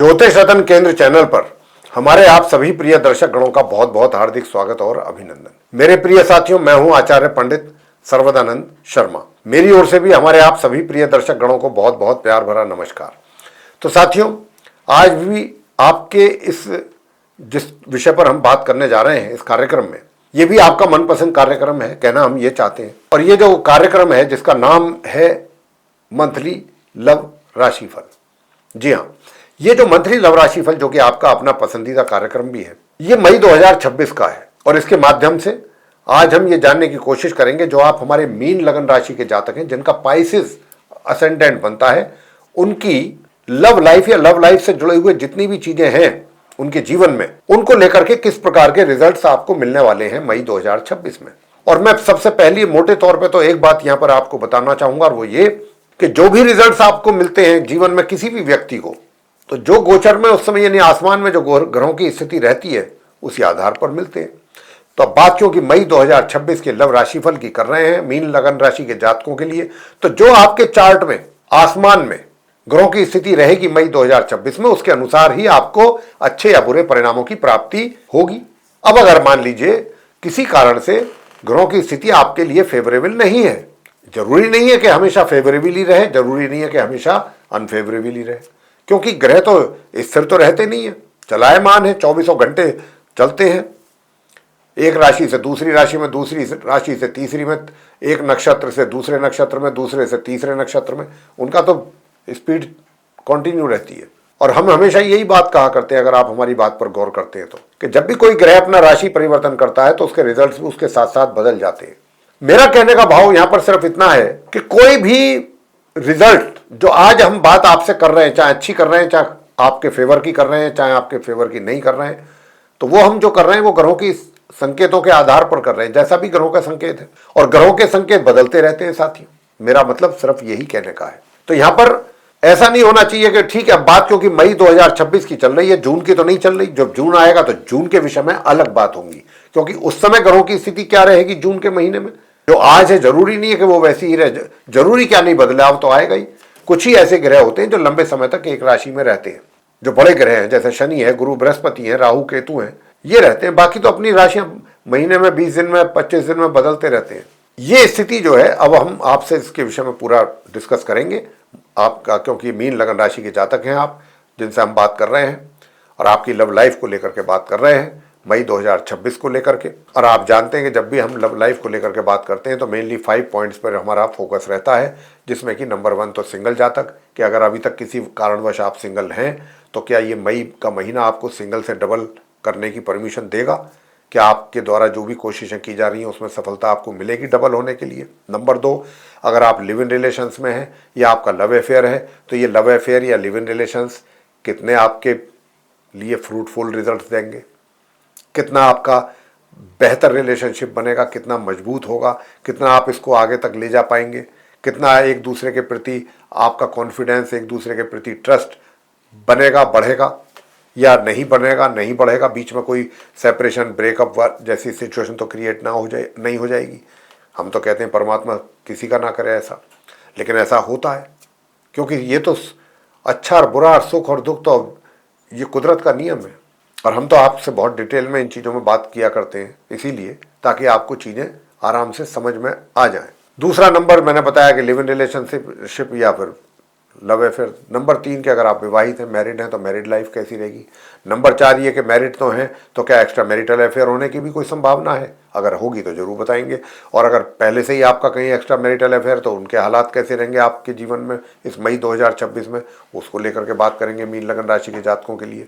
ज्योतिष रत्न केंद्र चैनल पर हमारे आप सभी प्रिय दर्शक गणों का बहुत बहुत हार्दिक स्वागत और अभिनंदन। मेरे प्रिय साथियों, मैं हूं आचार्य पंडित सर्वदानंद शर्मा। मेरी ओर से भी हमारे आप सभी प्रिय दर्शक गणों को बहुत बहुत प्यार भरा नमस्कार। तो साथियों, आज भी आपके इस जिस विषय पर हम बात करने जा रहे हैं इस कार्यक्रम में, ये भी आपका मनपसंद कार्यक्रम है, कहना हम ये चाहते हैं। और ये जो कार्यक्रम है जिसका नाम है मंथली लव राशिफल। जी हाँ, ये जो मंथली लव राशिफल जो कि आपका अपना पसंदीदा कार्यक्रम भी है, ये मई 2026 का है। और इसके माध्यम से आज हम ये जानने की कोशिश करेंगे जो आप हमारे मीन लगन राशि के जातक हैं, जिनका पाइसेस असेंडेंट बनता है, उनकी लव लाइफ या लव लाइफ से जुड़े हुए जितनी भी चीजें हैं उनके जीवन में, उनको लेकर के किस प्रकार के रिजल्ट्स आपको मिलने वाले हैं मई 2026 में। और मैं सबसे पहले मोटे तौर पे तो एक बात यहां पर आपको बताना चाहूंगा, और वो ये कि जो भी रिजल्ट्स आपको मिलते हैं जीवन में किसी भी व्यक्ति को, तो जो गोचर में उस समय यानी आसमान में जो ग्रहों की स्थिति रहती है उसी आधार पर मिलते हैं। तो अब बात क्योंकि मई 2026 के लव राशिफल की कर रहे हैं मीन लगन राशि के जातकों के लिए, तो जो आपके चार्ट में आसमान में ग्रहों की स्थिति रहेगी मई 2026 में, उसके अनुसार ही आपको अच्छे या बुरे परिणामों की प्राप्ति होगी। अब अगर मान लीजिए किसी कारण से ग्रहों की स्थिति आपके लिए फेवरेबल नहीं है, जरूरी नहीं है कि हमेशा फेवरेबल रहे, जरूरी नहीं है कि हमेशा अनफेवरेबल रहे, क्योंकि ग्रह तो स्थिर तो रहते नहीं है, चलायमान है, 24 घंटे चलते हैं। एक राशि से दूसरी राशि में, दूसरी राशि से तीसरी में, एक नक्षत्र से दूसरे नक्षत्र में, दूसरे से तीसरे नक्षत्र में, उनका तो स्पीड कंटिन्यू रहती है। और हम हमेशा यही बात कहा करते हैं, अगर आप हमारी बात पर गौर करते हैं तो, कि जब भी कोई ग्रह अपना राशि परिवर्तन करता है तो उसके रिजल्ट्स भी उसके साथ साथ बदल जाते हैं। मेरा कहने का भाव यहां पर सिर्फ इतना है कि कोई भी रिजल्ट जो आज हम बात आपसे कर रहे हैं, चाहे अच्छी कर रहे हैं, चाहे आपके फेवर की कर रहे हैं, चाहे आपके फेवर की नहीं कर रहे हैं, तो वो हम जो कर रहे हैं वो ग्रहों की संकेतों के आधार पर कर रहे हैं, जैसा भी ग्रहों का संकेत है। और ग्रहों के संकेत बदलते रहते हैं साथियों, मेरा मतलब सिर्फ यही कहने का है। तो यहां पर ऐसा नहीं होना चाहिए कि ठीक है, अब बात क्योंकि मई 2026 की चल रही है, जून की तो नहीं चल रही। जब जून आएगा तो जून के विषय में अलग बात होगी, क्योंकि उस समय ग्रहों की स्थिति क्या रहेगी जून के महीने में। जो आज है जरूरी नहीं है कि वो वैसी ही रहे, जरूरी क्या नहीं, बदलाव तो आएगा ही। कुछ ही ऐसे ग्रह होते हैं जो लंबे समय तक एक राशि में रहते हैं, जो बड़े ग्रह हैं, जैसे शनि है, गुरु बृहस्पति है, राहु केतु हैं, ये रहते हैं। बाकी तो अपनी राशियां महीने में, 20 दिन में, 25 दिन में बदलते रहते हैं। ये स्थिति जो है, अब हम आपसे इसके विषय में पूरा डिस्कस करेंगे आपका, क्योंकि मीन लगन राशि के जातक हैं आप, जिनसे हम बात कर रहे हैं, और आपकी लव लाइफ को लेकर के बात कर रहे हैं मई 2026 को लेकर के। और आप जानते हैं कि जब भी हम लव लाइफ को लेकर के बात करते हैं तो मेनली 5 पॉइंट्स पर हमारा फोकस रहता है, जिसमें कि नंबर 1 तो सिंगल जातक, कि अगर अभी तक किसी कारणवश आप सिंगल हैं तो क्या ये मई का महीना आपको सिंगल से डबल करने की परमिशन देगा? क्या आपके द्वारा जो भी कोशिशें की जा रही हैं उसमें सफलता आपको मिलेगी डबल होने के लिए? नंबर 2, अगर आप लिव इन रिलेशंस में हैं या आपका लव अफेयर है, तो ये लव अफेयर या लिव इन रिलेशंस कितने आपके लिए फ्रूटफुल रिजल्ट देंगे, कितना आपका बेहतर रिलेशनशिप बनेगा, कितना मजबूत होगा, कितना आप इसको आगे तक ले जा पाएंगे, कितना एक दूसरे के प्रति आपका कॉन्फिडेंस, एक दूसरे के प्रति ट्रस्ट बनेगा, बढ़ेगा या नहीं बनेगा, नहीं बढ़ेगा, बीच में कोई सेपरेशन, ब्रेकअप जैसी सिचुएशन तो क्रिएट नहीं हो जाएगी। हम तो कहते हैं परमात्मा किसी का ना करे ऐसा, लेकिन ऐसा होता है, क्योंकि ये तो अच्छा और बुरा और सुख और दुख तो ये कुदरत का नियम है। और हम तो आपसे बहुत डिटेल में इन चीज़ों में बात किया करते हैं, इसीलिए ताकि आपको चीज़ें आराम से समझ में आ जाएं। दूसरा नंबर मैंने बताया कि लिव इन रिलेशनशिप या फिर लव अफेयर। नंबर 3 के अगर आप विवाहित हैं, मैरिड हैं, तो मैरिड लाइफ कैसी रहेगी। नंबर 4 ये कि मैरिड तो हैं तो क्या एक्स्ट्रा मैरिटल अफेयर होने की भी कोई संभावना है? अगर होगी तो जरूर बताएंगे। और अगर पहले से ही आपका कहीं एक्स्ट्रा मैरिटल अफेयर, तो उनके हालात कैसे रहेंगे आपके जीवन में इस मई 2026 में, उसको लेकर के बात करेंगे मीन लगन राशि के जातकों के लिए।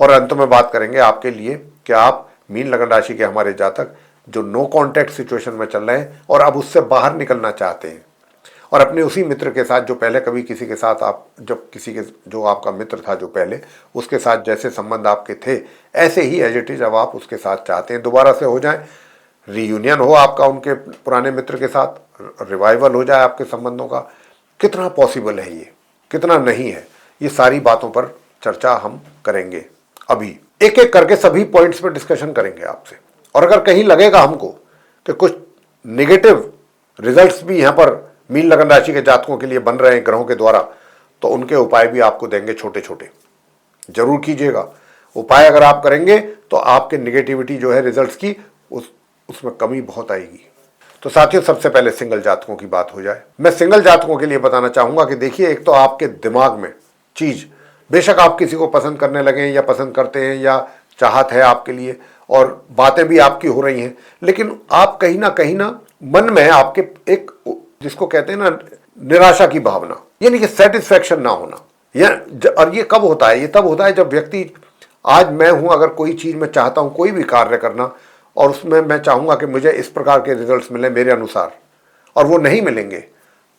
और अंत में बात करेंगे आपके लिए कि आप मीन लगन राशि के हमारे जातक जो नो कॉन्टैक्ट सिचुएशन में चल रहे हैं और अब उससे बाहर निकलना चाहते हैं, और अपने उसी मित्र के साथ जो पहले कभी किसी के साथ आप, जब किसी के जो आपका मित्र था जो पहले, उसके साथ जैसे संबंध आपके थे ऐसे ही एज इट इज अब आप उसके साथ चाहते हैं दोबारा से हो जाए, रीयूनियन हो आपका उनके पुराने मित्र के साथ, रिवाइवल हो जाए आपके संबंधों का। कितना पॉसिबल है ये, कितना नहीं है, ये सारी बातों पर चर्चा हम करेंगे। अभी एक एक करके सभी पॉइंट्स पर डिस्कशन करेंगे आपसे। और अगर कहीं लगेगा हमको कि कुछ नेगेटिव रिजल्ट्स भी यहाँ पर मीन लगन राशि के जातकों के लिए बन रहे हैं ग्रहों के द्वारा, तो उनके उपाय भी आपको देंगे छोटे छोटे, जरूर कीजिएगा। उपाय अगर आप करेंगे तो आपके निगेटिविटी जो है रिजल्ट्स की उसमें कमी बहुत आएगी। तो साथियों, सबसे पहले सिंगल जातकों की बात हो जाए। मैं सिंगल जातकों के लिए बताना चाहूंगा कि देखिए, एक तो आपके दिमाग में चीज, बेशक आप किसी को पसंद करने लगे या पसंद करते हैं या चाहत है आपके लिए और बातें भी आपकी हो रही हैं, लेकिन आप कहीं ना मन में आपके एक, जिसको कहते हैं ना, निराशा की भावना, यानी कि सेटिस्फैक्शन ना होना। और ये कब होता है? ये तब होता है जब व्यक्ति, आज मैं हूं, अगर कोई चीज मैं चाहता हूं, कोई भी कार्य करना, और उसमें मैं चाहूंगा कि मुझे इस प्रकार के रिजल्ट्स मिले मेरे अनुसार, और वो नहीं मिलेंगे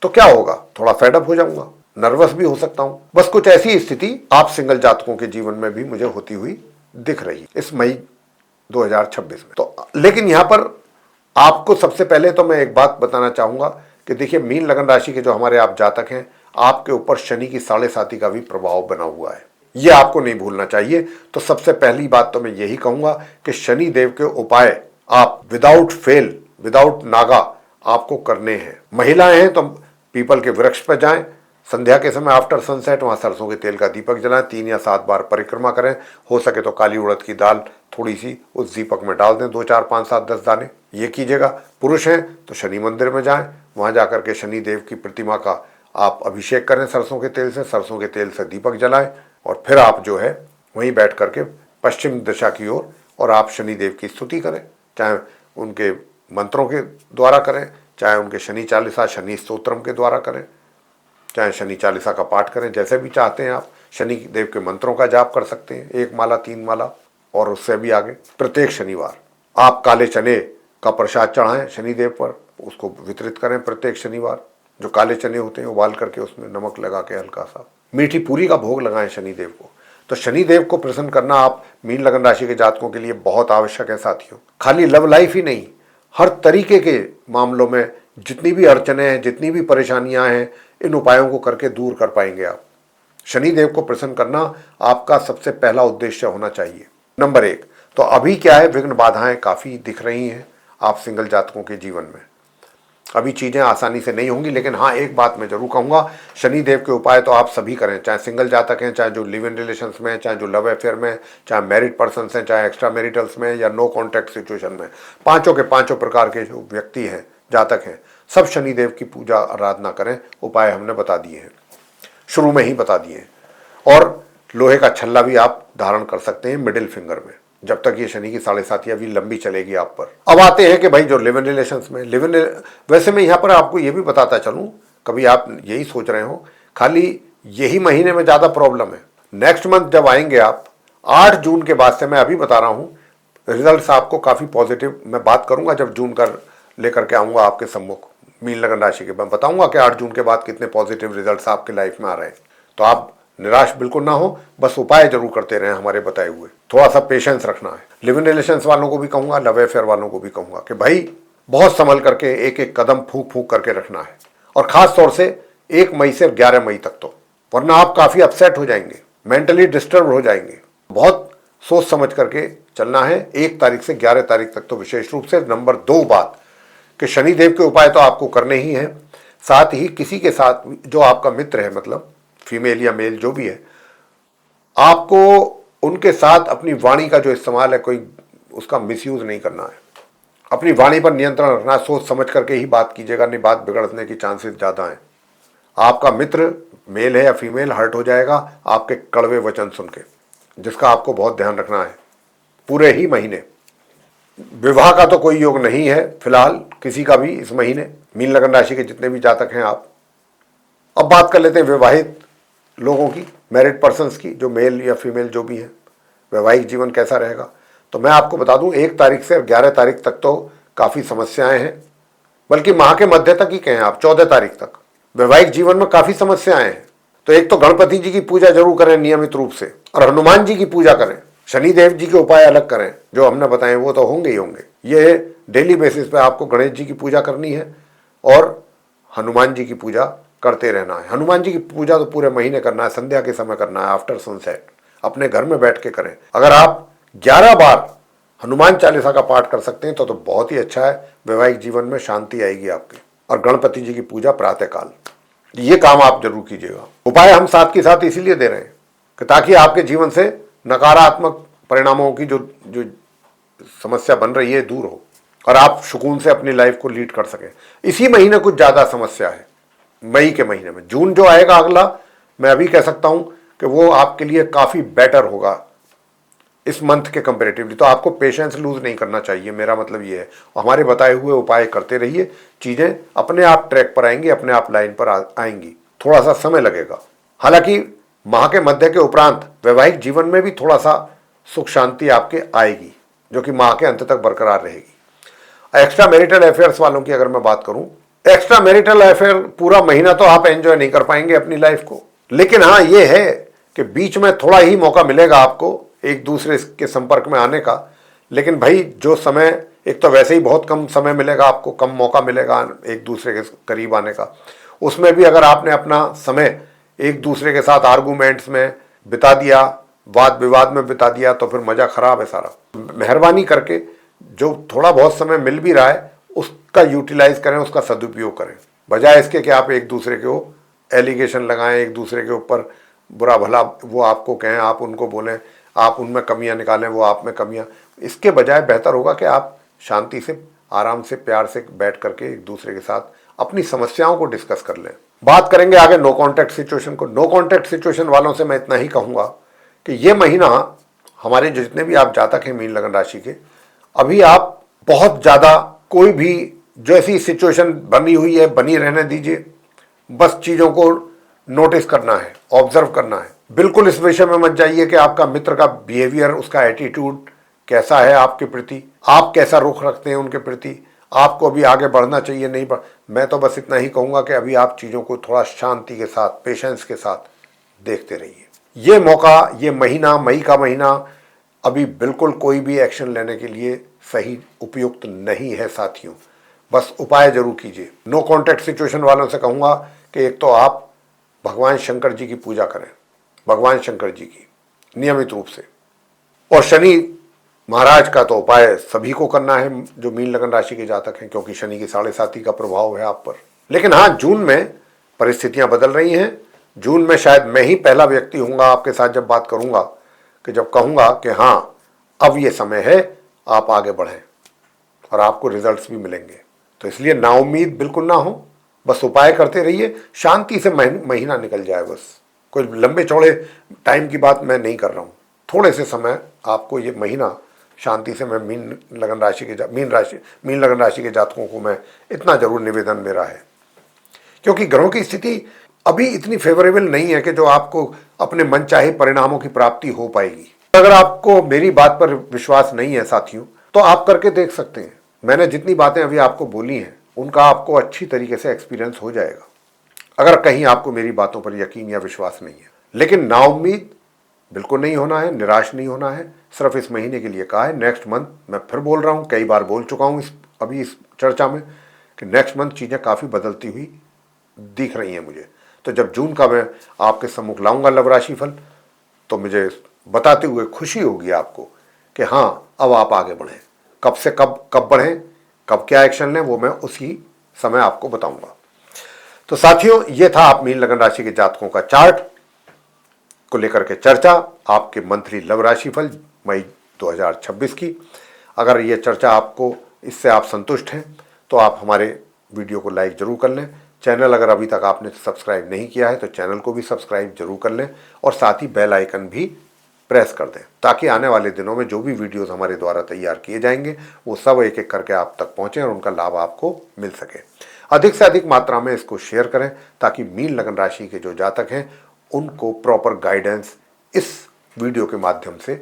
तो क्या होगा? थोड़ा फेडअप हो जाऊंगा, नर्वस भी हो सकता हूं। बस कुछ ऐसी स्थिति आप सिंगल जातकों के जीवन में भी मुझे होती हुई दिख रही इस मई 2026 में। तो लेकिन यहां पर आपको सबसे पहले तो मैं एक बात बताना चाहूंगा कि देखिए, मीन लगन राशि के जो हमारे आप जातक हैं, आपके ऊपर शनि की 7.5 का भी प्रभाव बना हुआ है। ये आपको नहीं भूलना चाहिए। तो सबसे पहली बात तो मैं यही कहूंगा कि शनि देव के उपाय आप विदाउट फेल, विदाउट नागा आपको करने हैं। महिलाएं हैं तो पीपल के वृक्ष पर जाएं, संध्या के समय आफ्टर सनसेट वहां सरसों के तेल का दीपक जलाएं, 3 या 7 बार परिक्रमा करें। हो सके तो काली उड़द की दाल थोड़ी सी उस दीपक में डाल दें, 2, 4, 5, 7, 10 दाने, ये कीजिएगा। पुरुष हैं तो शनि मंदिर में जाएं, वहां जाकर के शनि देव की प्रतिमा का आप अभिषेक करें सरसों के तेल से, सरसों के तेल से दीपक जलाएं, और फिर आप जो है वहीं बैठ करके पश्चिम दिशा की ओर और आप शनि देव की स्तुति करें, चाहे उनके मंत्रों के द्वारा करें, चाहे उनके शनि चालीसा, शनि स्तोत्रम के द्वारा करें, चाहे शनि चालीसा का पाठ करें, जैसे भी चाहते हैं आप। शनि देव के मंत्रों का जाप कर सकते हैं, 1 माला, 3 माला और उससे भी आगे। प्रत्येक शनिवार आप काले चने का प्रसाद चढ़ाएं शनि देव पर, उसको वितरित करें प्रत्येक शनिवार। जो काले चने होते हैं उबाल करके उसमें नमक लगा के हल्का सा मीठी पूरी का भोग लगाएं शनि देव को। तो शनि देव को प्रसन्न करना आप मीन लगन राशि के जातकों के लिए बहुत आवश्यक है साथियों। खाली लव लाइफ ही नहीं, हर तरीके के मामलों में जितनी भी अड़चने हैं, जितनी भी परेशानियां हैं, इन उपायों को करके दूर कर पाएंगे आप। शनि देव को प्रसन्न करना आपका सबसे पहला उद्देश्य होना चाहिए, नंबर 1। तो अभी क्या है, विघ्न बाधाएं काफी दिख रही हैं आप सिंगल जातकों के जीवन में। अभी चीजें आसानी से नहीं होंगी, लेकिन हाँ, एक बात मैं जरूर कहूंगा, शनि देव के उपाय तो आप सभी करें, चाहे सिंगल जातक हैं, चाहे जो लिव इन रिलेशंस में, चाहे जो लव अफेयर में, चाहे मैरिड पर्सन हैं, चाहे एक्स्ट्रा मैरिटल्स में या नो कॉन्टैक्ट सिचुएशन में। पांचों के पांचों प्रकार के जो व्यक्ति हैं, जातक हैं, सब शनि देव की पूजा आराधना करें। उपाय हमने बता दिए हैं, शुरू में ही बता दिए हैं। और लोहे का छल्ला भी आप धारण कर सकते हैं मिडिल फिंगर में, जब तक ये शनि की 7.5 अभी लंबी चलेगी आप पर। अब आते हैं कि भाई जो लिव इन रिलेशंस में, वैसे मैं यहाँ पर आपको ये भी बताता चलूँ, कभी आप यही सोच रहे हो खाली यही महीने में ज़्यादा प्रॉब्लम है। नेक्स्ट मंथ जब आएंगे आप, 8 जून के बाद से, मैं अभी बता रहा हूँ, रिजल्ट्स आपको काफ़ी पॉजिटिव मैं बात करूँगा जब जून का लेकर के आऊँगा आपके सम्मुख मीन लगन राशि के। मैं बताऊँगा कि 8 जून के बाद कितने पॉजिटिव रिजल्ट्स आपके लाइफ में आ रहे हैं। तो आप निराश बिल्कुल ना हो, बस उपाय जरूर करते रहें हमारे बताए हुए। थोड़ा सा पेशेंस रखना है। लिव इन रिलेशंस वालों को भी कहूंगा, लव अफेयर वालों को भी कहूंगा कि भाई बहुत संभल करके एक एक कदम फूंक फूंक करके रखना है, और खास तौर से 1 मई से 11 मई तक, तो वरना आप काफी अपसेट हो जाएंगे, मेंटली डिस्टर्ब हो जाएंगे। बहुत सोच समझ करके चलना है। 1 तारीख से 11 तारीख तक तो विशेष रूप से। नंबर 2 बात कि शनि देव के उपाय तो आपको करने ही हैं, साथ ही किसी के साथ जो आपका मित्र है, मतलब फीमेल या मेल जो भी है, आपको उनके साथ अपनी वाणी का जो इस्तेमाल है, कोई उसका मिसयूज नहीं करना है। अपनी वाणी पर नियंत्रण रखना, सोच समझ करके ही बात कीजिएगा, नहीं बात बिगड़ने की चांसेस ज्यादा हैं। आपका मित्र मेल है या फीमेल हर्ट हो जाएगा आपके कड़वे वचन सुन के, जिसका आपको बहुत ध्यान रखना है पूरे ही महीने। विवाह का तो कोई योग नहीं है फिलहाल किसी का भी इस महीने, मीन लगन राशि के जितने भी जातक हैं आप। अब बात कर लेते हैं विवाहित लोगों की, मैरिड पर्सन्स की, जो मेल या फीमेल जो भी हैं, वैवाहिक जीवन कैसा रहेगा। तो मैं आपको बता दूं, 1 तारीख से 11 तारीख तक तो काफ़ी समस्याएं हैं, बल्कि माह के मध्य तक ही कहें आप, 14 तारीख तक वैवाहिक जीवन में काफ़ी समस्याएं हैं। तो एक तो गणपति जी की पूजा जरूर करें नियमित रूप से, और हनुमान जी की पूजा करें। शनि देव जी के उपाय अलग करें, जो हमने बताए वो तो होंगे ही होंगे। ये डेली बेसिस पे आपको गणेश जी की पूजा करनी है और हनुमान जी की पूजा करते रहना है। हनुमान जी की पूजा तो पूरे महीने करना है, संध्या के समय करना है, आफ्टर सनसेट अपने घर में बैठ के करें। अगर आप 11 बार हनुमान चालीसा का पाठ कर सकते हैं तो बहुत ही अच्छा है। वैवाहिक जीवन में शांति आएगी आपके। और गणपति जी की पूजा प्रातःकाल, ये काम आप जरूर कीजिएगा। उपाय हम साथ के साथ इसीलिए दे रहे हैं कि ताकि आपके जीवन से नकारात्मक परिणामों की जो जो समस्या बन रही है दूर हो और आप सुकून से अपनी लाइफ को लीड कर सकें। इसी महीने कुछ ज़्यादा समस्या है, मई के महीने में। जून जो आएगा अगला, मैं अभी कह सकता हूं कि वो आपके लिए काफ़ी बेटर होगा इस मंथ के कंपेरेटिवली। तो आपको पेशेंस लूज नहीं करना चाहिए, मेरा मतलब ये है। हमारे बताए हुए उपाय करते रहिए, चीज़ें अपने आप ट्रैक पर आएंगी, अपने आप लाइन पर आएंगी। थोड़ा सा समय लगेगा। हालांकि माह के मध्य के उपरांत वैवाहिक जीवन में भी थोड़ा सा सुख शांति आपके आएगी, जो कि माह के अंत तक बरकरार रहेगी। एक्स्ट्रा मैरिटल अफेयर्स वालों की अगर मैं बात करूं, एक्स्ट्रा मैरिटल अफेयर पूरा महीना तो आप एंजॉय नहीं कर पाएंगे अपनी लाइफ को, लेकिन हाँ ये है कि बीच में थोड़ा ही मौका मिलेगा आपको एक दूसरे के संपर्क में आने का। लेकिन भाई जो समय, एक तो वैसे ही बहुत कम समय मिलेगा आपको, कम मौका मिलेगा एक दूसरे के करीब आने का, उसमें भी अगर आपने अपना समय एक दूसरे के साथ आर्गूमेंट्स में बिता दिया, वाद विवाद में बिता दिया, तो फिर मज़ा खराब है सारा। मेहरबानी करके जो थोड़ा बहुत समय मिल भी रहा है उसका यूटिलाइज करें, उसका सदुपयोग करें, बजाय इसके कि आप एक दूसरे को एलिगेशन लगाएं, एक दूसरे के ऊपर बुरा भला वो आपको कहें, आप उनको बोलें, आप उनमें कमियां निकालें, वो आप में कमियां। इसके बजाय बेहतर होगा कि आप शांति से, आराम से, प्यार से बैठ करके एक दूसरे के साथ अपनी समस्याओं को डिस्कस कर लें। बात करेंगे आगे नो कॉन्टैक्ट सिचुएशन को। नो कॉन्टैक्ट सिचुएशन वालों से मैं इतना ही कहूँगा कि ये महीना हमारे जितने भी आप जातक हैं मीन लगन राशि के, अभी आप बहुत ज़्यादा कोई भी जैसी सिचुएशन बनी हुई है बनी रहने दीजिए। बस चीज़ों को नोटिस करना है, ऑब्जर्व करना है। बिल्कुल इस विषय में मत जाइए कि आपका मित्र का बिहेवियर, उसका एटीट्यूड कैसा है आपके प्रति, आप कैसा रुख रखते हैं उनके प्रति, आपको अभी आगे बढ़ना चाहिए नहीं बढ़। मैं तो बस इतना ही कहूँगा कि अभी आप चीज़ों को थोड़ा शांति के साथ, पेशेंस के साथ देखते रहिए। ये मौका, ये महीना, मई का महीना अभी बिल्कुल कोई भी एक्शन लेने के लिए सही उपयुक्त नहीं है साथियों। बस उपाय जरूर कीजिए। नो कॉन्टैक्ट सिचुएशन वालों से कहूँगा कि एक तो आप भगवान शंकर जी की पूजा करें, भगवान शंकर जी की नियमित रूप से। और शनि महाराज का तो उपाय सभी को करना है जो मीन लगन राशि के जातक हैं, क्योंकि शनि की 7.5 का प्रभाव है आप पर। लेकिन हाँ, जून में परिस्थितियां बदल रही हैं। जून में शायद मैं ही पहला व्यक्ति हूँगा आपके साथ जब बात करूँगा कि जब कहूँगा कि हाँ अब ये समय है, आप आगे बढ़ें और आपको रिजल्ट्स भी मिलेंगे। तो इसलिए नाउम्मीद बिल्कुल ना हो, बस उपाय करते रहिए, शांति से महीना निकल जाए। बस कोई लंबे चौड़े टाइम की बात मैं नहीं कर रहा हूँ, थोड़े से समय आपको ये महीना शांति से, मैं मीन लगन राशि के जातकों को मैं इतना जरूर निवेदन मेरा है, क्योंकि ग्रहों की स्थिति अभी इतनी फेवरेबल नहीं है कि जो आपको अपने मनचाहे परिणामों की प्राप्ति हो पाएगी। अगर आपको मेरी बात पर विश्वास नहीं है साथियों, तो आप करके देख सकते हैं। मैंने जितनी बातें अभी आपको बोली हैं उनका आपको अच्छी तरीके से एक्सपीरियंस हो जाएगा, अगर कहीं आपको मेरी बातों पर यकीन या विश्वास नहीं है। लेकिन नाउम्मीद बिल्कुल नहीं होना है, निराश नहीं होना है। सिर्फ इस महीने के लिए कहा है। नेक्स्ट मंथ, मैं फिर बोल रहा हूँ, कई बार बोल चुका हूँ इस चर्चा में कि नेक्स्ट मंथ चीज़ें काफ़ी बदलती हुई दिख रही हैं मुझे। तो जब जून का मैं आपके सम्मुख लाऊंगा लव राशि फल, तो मुझे बताते हुए खुशी होगी आपको कि हाँ अब आप आगे बढ़ें। कब से कब बढ़ें, कब क्या एक्शन लें, वो मैं उसी समय आपको बताऊंगा। तो साथियों, ये था आप मीन लगन राशि के जातकों का चार्ट को लेकर के चर्चा, आपके मंथली लव राशि फल मई 2026 की। अगर ये चर्चा आपको, इससे आप संतुष्ट हैं तो आप हमारे वीडियो को लाइक जरूर कर लें। चैनल अगर अभी तक आपने सब्सक्राइब नहीं किया है तो चैनल को भी सब्सक्राइब जरूर कर लें और साथ ही बेल आइकन भी प्रेस कर दें, ताकि आने वाले दिनों में जो भी वीडियोस हमारे द्वारा तैयार किए जाएंगे वो सब एक एक करके आप तक पहुंचे और उनका लाभ आपको मिल सके। अधिक से अधिक मात्रा में इसको शेयर करें ताकि मीन लगन राशि के जो जातक हैं उनको प्रॉपर गाइडेंस इस वीडियो के माध्यम से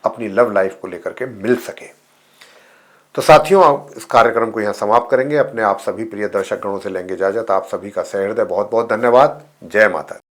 अपनी लव लाइफ को लेकर के मिल सके। तो साथियों, इस कार्यक्रम को यहाँ समाप्त करेंगे। अपने आप सभी प्रिय दर्शक गणों से लेंगे इजाजत। आप सभी का सहृदय बहुत बहुत धन्यवाद। जय माता दी।